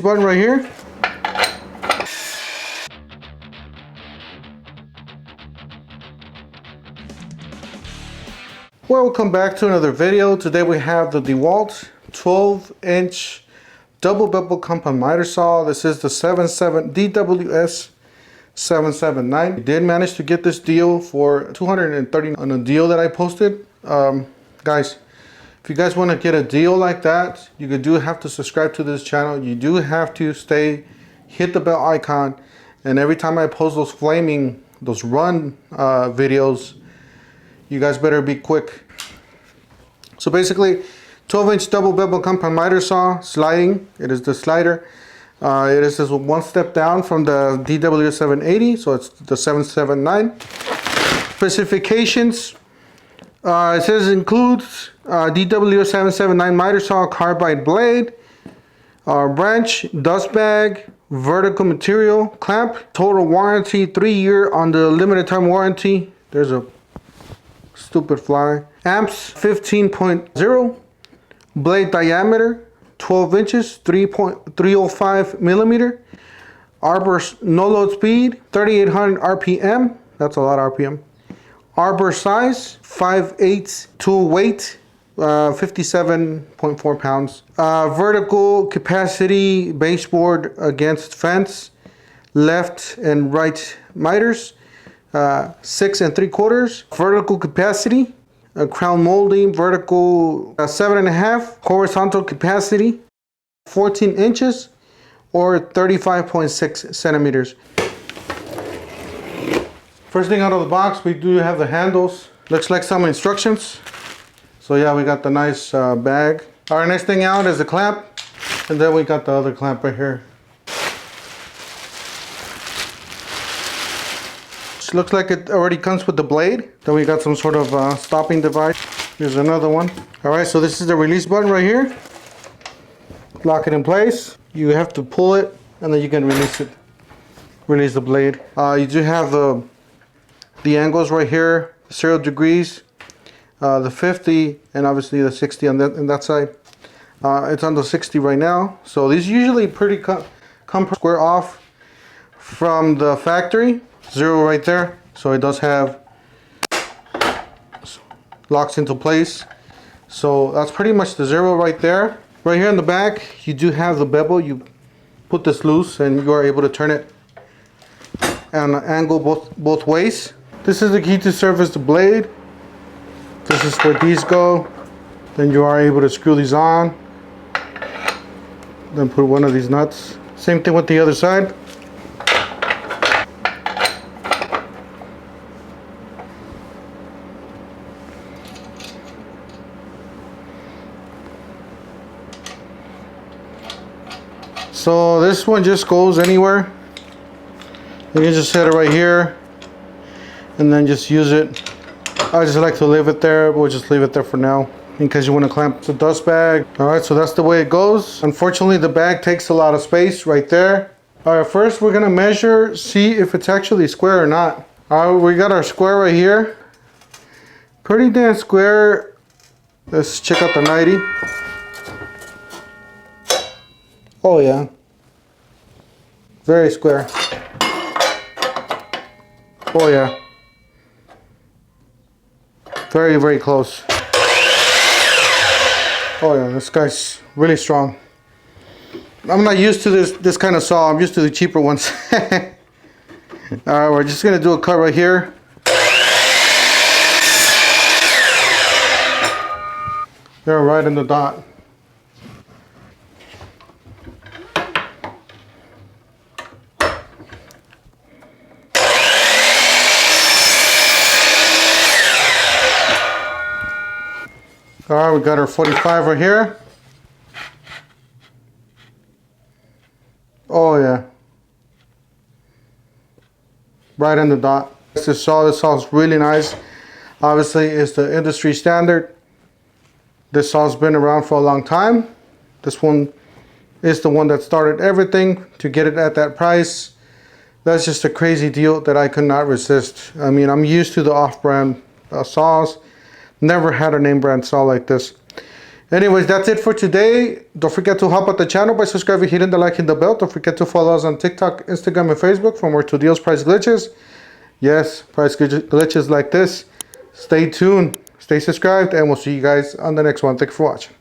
Button right here. Welcome back to another video. Today we have the Dewalt 12-inch double bevel compound miter saw. This is the DWS 779. We did manage to get this deal for $230 on a deal that I posted. Guys, if you guys want to get a deal like that, you do have to subscribe to this channel. You do have to hit the bell icon, and every time I post those run videos, you guys better be quick. So basically, 12-inch double bevel compound miter saw, sliding. It is the slider. It is just one step down from the DW 780, so it's the 779. Specifications. It says includes DW 779 miter saw, carbide blade, branch, dust bag, vertical material, clamp, total warranty, 3-year on the limited time warranty. There's a stupid fly. Amps 15.0, blade diameter 12 inches, 3.305 millimeter. Arbor no load speed 3800 RPM. That's a lot of RPM. Arbor size 5/8 tool weight 57.4 pounds. Vertical capacity baseboard against fence, left and right miters 6 3/4. Vertical capacity, crown molding vertical 7.5. Horizontal capacity 14 inches or 35.6 centimeters. First thing out of the box, we do have the handles. Looks like some instructions. So yeah, we got the nice bag. Our next thing out is the clamp, and then we got the other clamp right here. Looks like it already comes with the blade. Then we got some sort of stopping device. Here's another one. All right, so this is the release button right here. Lock it in place. You have to pull it, and then you can release it. Release the blade. You do have the angles right here, 0 degrees, the 50, and obviously the 60 on that side. It's on the 60 right now. So these usually pretty come square off from the factory. 0 right there, so it does have locks into place. So that's pretty much the 0 right there. Right here in the back, you do have the bevel. You put this loose and you are able to turn it and angle both ways. This is the key to service the blade. This is where these go. Then you are able to screw these on. Then put one of these nuts. Same thing with the other side. So this one just goes anywhere. You can just set it right here and then just use it. I just like to leave it there. We'll just leave it there for now in case you want to clamp the dust bag. All right, so that's the way it goes. Unfortunately, the bag takes a lot of space right there. All right, first we're gonna measure, see if it's actually square or not. All right, we got our square right here. Pretty damn square. Let's check out the 90. Oh yeah, very square. Oh yeah, very, very close. Oh yeah, this guy's really strong. I'm not used to this kind of saw. I'm used to the cheaper ones. Alright, we're just gonna do a cut right here. They're right in the dot. Alright, we got our 45 right here. Oh yeah. Right in the dot. This saw is really nice. Obviously, it's the industry standard. This saw's been around for a long time. This one is the one that started everything to get it at that price. That's just a crazy deal that I could not resist. I mean, I'm used to the off-brand saws. Never had a name brand saw like this. Anyways, that's it for today. Don't forget to help out the channel by subscribing, hitting the like, and the bell. Don't forget to follow us on TikTok, Instagram, and Facebook for more tutorials, price glitches. Yes, price glitches like this. Stay tuned, stay subscribed, and we'll see you guys on the next one. Thank you for watching.